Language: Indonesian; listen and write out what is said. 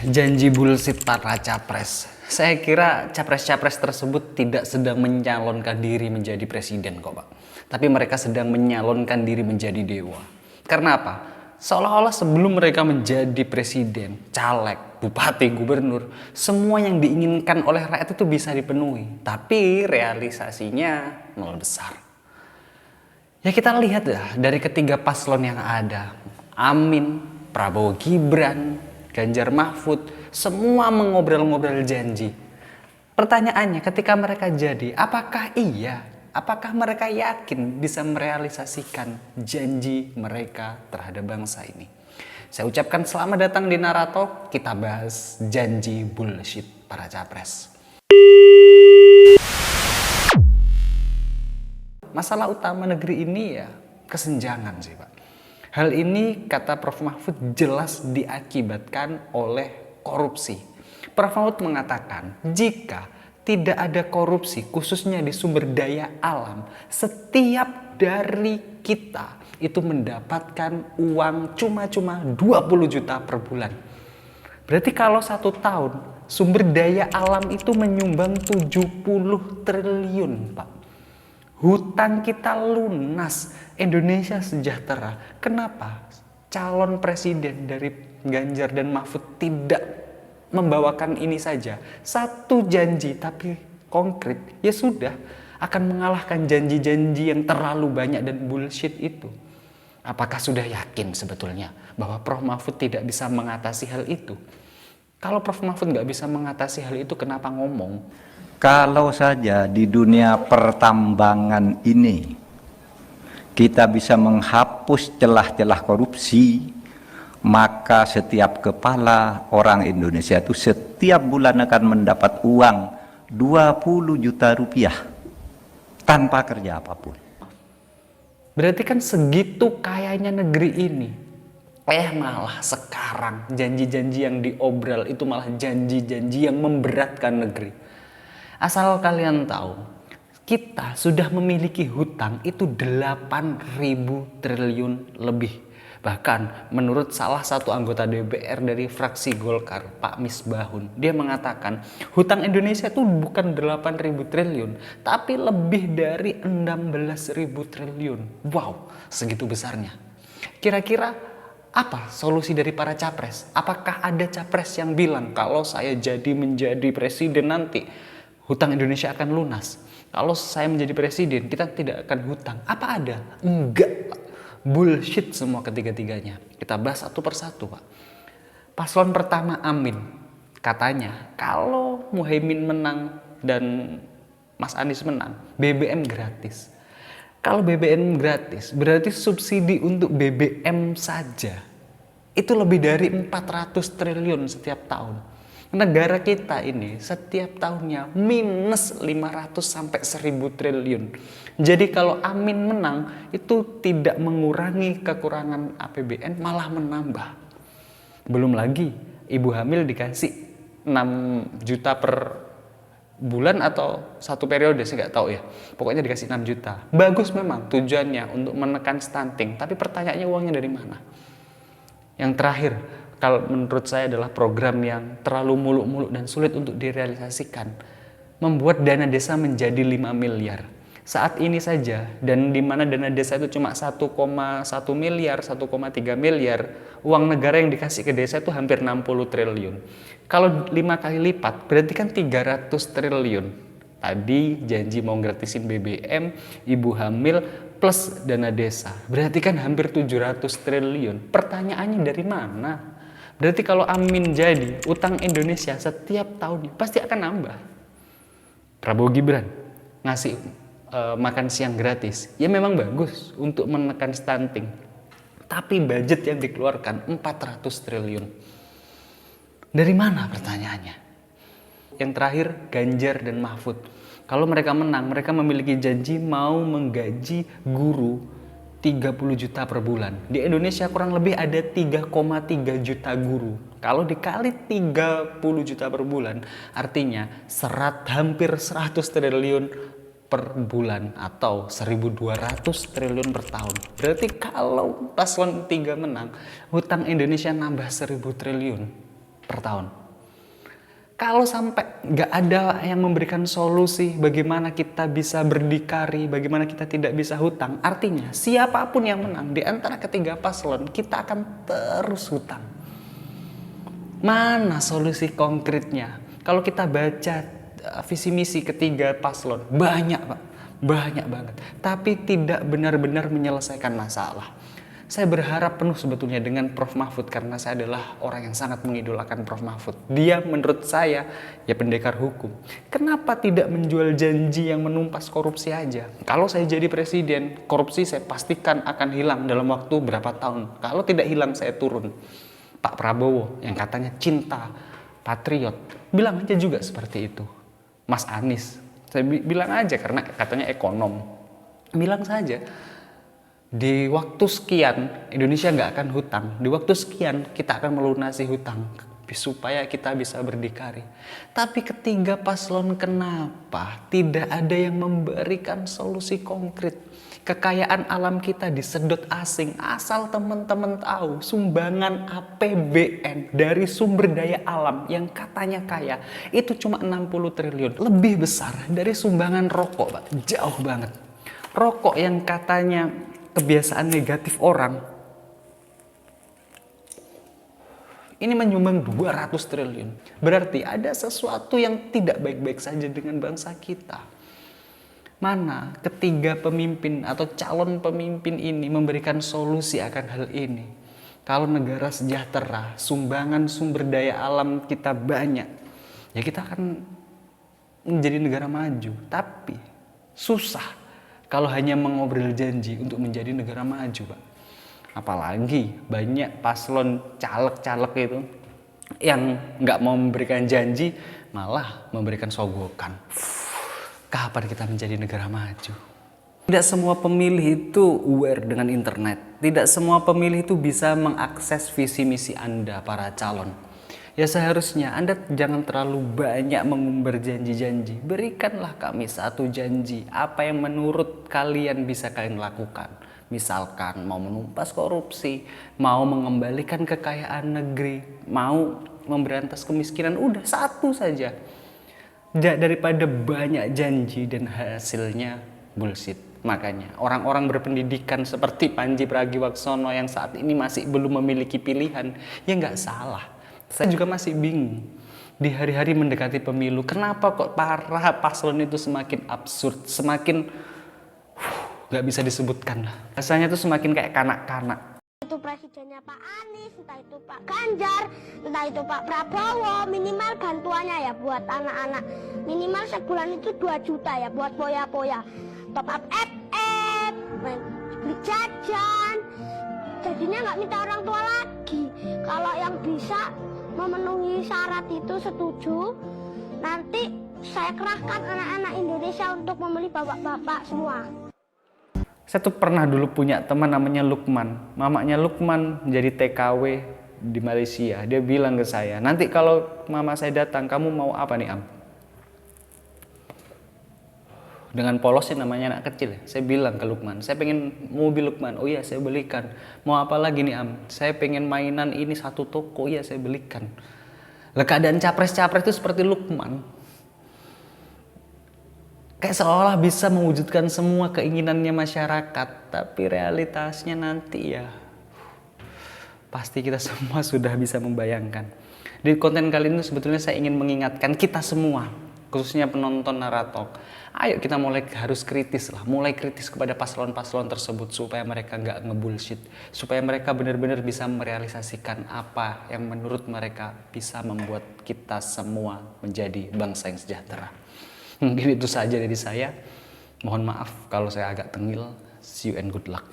Janji bullshit para capres. Saya kira capres-capres tersebut tidak sedang mencalonkan diri menjadi presiden kok, Pak. Tapi mereka sedang menyalonkan diri menjadi dewa. Karena apa? Seolah-olah sebelum mereka menjadi presiden, caleg, bupati, gubernur, semua yang diinginkan oleh rakyat itu bisa dipenuhi. Tapi realisasinya nol besar. Ya kita lihat lah dari ketiga paslon yang ada. Amin, Prabowo Gibran, Ganjar Mahfud, semua mengobrol-ngobrol janji. Pertanyaannya ketika mereka jadi, apakah mereka yakin bisa merealisasikan janji mereka terhadap bangsa ini? Saya ucapkan selamat datang di Narato, kita bahas janji bullshit para capres. Masalah utama negeri ini ya kesenjangan sih, Pak. Hal ini kata Prof. Mahfud jelas diakibatkan oleh korupsi. Prof. Mahfud mengatakan jika tidak ada korupsi khususnya di sumber daya alam, setiap dari kita itu mendapatkan uang cuma-cuma 20 juta per bulan. Berarti kalau 1 tahun sumber daya alam itu menyumbang 70 triliun, Pak. Hutang kita lunas, Indonesia sejahtera. Kenapa calon presiden dari Ganjar dan Mahfud tidak membawakan ini saja? Satu janji tapi konkret, ya sudah akan mengalahkan janji-janji yang terlalu banyak dan bullshit itu. Apakah sudah yakin sebetulnya bahwa Prof. Mahfud tidak bisa mengatasi hal itu? Kalau Prof. Mahfud nggak bisa mengatasi hal itu, kenapa ngomong? Kalau saja di dunia pertambangan ini kita bisa menghapus celah-celah korupsi, maka setiap kepala orang Indonesia itu setiap bulan akan mendapat uang 20 juta rupiah tanpa kerja apapun. Berarti kan segitu kayanya negeri ini. Malah sekarang janji-janji yang diobrol itu malah janji-janji yang memberatkan negeri. Asal kalian tahu, kita sudah memiliki hutang itu 8.000 triliun lebih. Bahkan menurut salah satu anggota DPR dari fraksi Golkar, Pak Misbahun, dia mengatakan hutang Indonesia itu bukan 8.000 triliun, tapi lebih dari 16.000 triliun. Wow, segitu besarnya. Kira-kira apa solusi dari para capres? Apakah ada capres yang bilang kalau saya menjadi presiden nanti hutang Indonesia akan lunas? Kalau saya menjadi presiden, kita tidak akan hutang. Apa ada? Enggak. Bullshit semua ketiga-tiganya. Kita bahas satu persatu, Pak. Paslon pertama Amin. Katanya, kalau Muhaimin menang dan Mas Anies menang, BBM gratis. Kalau BBM gratis, berarti subsidi untuk BBM saja itu lebih dari 400 triliun setiap tahun. Negara kita ini setiap tahunnya minus 500 sampai 1000 triliun. Jadi kalau Amin menang itu tidak mengurangi kekurangan APBN, malah menambah. Belum lagi ibu hamil dikasih 6 juta per bulan atau satu periode, saya nggak tahu ya. Pokoknya dikasih 6 juta. Bagus memang tujuannya untuk menekan stunting, tapi pertanyaannya uangnya dari mana? Yang terakhir, kalau menurut saya adalah program yang terlalu muluk-muluk dan sulit untuk direalisasikan. Membuat dana desa menjadi 5 miliar. Saat ini saja, dan di mana dana desa itu cuma 1,1 miliar, 1,3 miliar, uang negara yang dikasih ke desa itu hampir 60 triliun. Kalau 5 kali lipat, berarti kan 300 triliun. Tadi janji mau gratisin BBM, ibu hamil, plus dana desa. Berarti kan hampir 700 triliun. Pertanyaannya dari mana? Berarti kalau Amin jadi, utang Indonesia setiap tahunnya pasti akan nambah. Prabowo Gibran ngasih makan siang gratis. Ya memang bagus untuk menekan stunting. Tapi budget yang dikeluarkan 400 triliun. Dari mana pertanyaannya? Yang terakhir, Ganjar dan Mahfud. Kalau mereka menang, mereka memiliki janji mau menggaji guru 30 juta per bulan. Di Indonesia kurang lebih ada 3,3 juta guru. Kalau dikali 30 juta per bulan, artinya hampir 100 triliun per bulan atau 1.200 triliun per tahun. Berarti kalau paslon 3 menang, hutang Indonesia nambah 1.000 triliun. per tahun. Kalau sampai nggak ada yang memberikan solusi bagaimana kita bisa berdikari, bagaimana kita tidak bisa hutang, artinya siapapun yang menang di antara ketiga paslon, kita akan terus hutang. Mana solusi konkretnya? Kalau kita baca visi misi ketiga paslon, banyak Pak, banyak banget. Tapi tidak benar-benar menyelesaikan masalah. Saya berharap penuh sebetulnya dengan Prof. Mahfud karena saya adalah orang yang sangat mengidolakan Prof. Mahfud. Dia menurut saya ya pendekar hukum. Kenapa tidak menjual janji yang menumpas korupsi aja? Kalau saya jadi presiden, korupsi saya pastikan akan hilang dalam waktu berapa tahun. Kalau tidak hilang saya turun. Pak Prabowo yang katanya cinta, patriot, bilang aja juga seperti itu. Mas Anies, saya bilang aja karena katanya ekonom. Bilang saja. Di waktu sekian Indonesia nggak akan hutang. Di waktu sekian kita akan melunasi hutang supaya kita bisa berdikari. Tapi ketiga paslon kenapa tidak ada yang memberikan solusi konkret? Kekayaan alam kita disedot asing. Asal teman-teman tahu sumbangan APBN dari sumber daya alam yang katanya kaya itu cuma 60 triliun. Lebih besar dari sumbangan rokok, Pak. Jauh banget. Rokok yang katanya kebiasaan negatif orang ini menyumbang 200 triliun. Berarti ada sesuatu yang tidak baik-baik saja dengan bangsa kita. Mana ketiga pemimpin atau calon pemimpin ini memberikan solusi akan hal ini? Kalau negara sejahtera, sumbangan sumber daya alam kita banyak, ya kita akan menjadi negara maju. Tapi susah kalau hanya mengobrol janji untuk menjadi negara maju, Pak. Apalagi banyak paslon caleg-caleg itu yang nggak mau memberikan janji, malah memberikan sogokan. Kapan kita menjadi negara maju? Tidak semua pemilih itu aware dengan internet. Tidak semua pemilih itu bisa mengakses visi misi Anda, para calon. Ya seharusnya Anda jangan terlalu banyak mengumbar janji-janji. Berikanlah kami satu janji. Apa yang menurut kalian bisa kalian lakukan. Misalkan mau menumpas korupsi, mau mengembalikan kekayaan negeri, mau memberantas kemiskinan. Udah satu saja. Daripada banyak janji dan hasilnya bullshit. Makanya orang-orang berpendidikan seperti Panji Pragiwaksono yang saat ini masih belum memiliki pilihan, ya nggak salah. Saya juga masih bingung di hari-hari mendekati pemilu, kenapa kok para paslon itu semakin absurd, semakin nggak bisa disebutkan lah. Rasanya tuh semakin kayak kanak-kanak. Itu presidennya Pak Anies, entah itu Pak Ganjar, entah itu Pak Prabowo, minimal bantuannya ya buat anak-anak. Minimal sebulan itu 2 juta ya buat poya-poya. Top up FF, beli jajan. Jadinya nggak minta orang tua lagi. Kalau yang bisa memenuhi syarat itu setuju, nanti saya kerahkan anak-anak Indonesia untuk membeli bapak-bapak semua. Saya tuh pernah dulu punya teman namanya Lukman. Mamanya Lukman jadi TKW di Malaysia. Dia bilang ke saya, nanti kalau mama saya datang, kamu mau apa nih, Am? Dengan polosnya namanya anak kecil. Saya bilang ke Lukman, saya pengen mobil Lukman. Oh iya, saya belikan. Mau apa lagi nih, Am? Saya pengen mainan ini satu toko. Iya, saya belikan. Lah keadaan capres-capres itu seperti Lukman. Kayak seolah bisa mewujudkan semua keinginannya masyarakat. Tapi realitasnya nanti ya pasti kita semua sudah bisa membayangkan. Di konten kali ini sebetulnya saya ingin mengingatkan kita semua, khususnya penonton Naratalk. Ayo kita harus kritis lah, mulai kritis kepada paslon-paslon tersebut supaya mereka nggak ngebullshit, supaya mereka benar-benar bisa merealisasikan apa yang menurut mereka bisa membuat kita semua menjadi bangsa yang sejahtera. Mungkin itu saja dari saya. Mohon maaf kalau saya agak tengil. See you and good luck.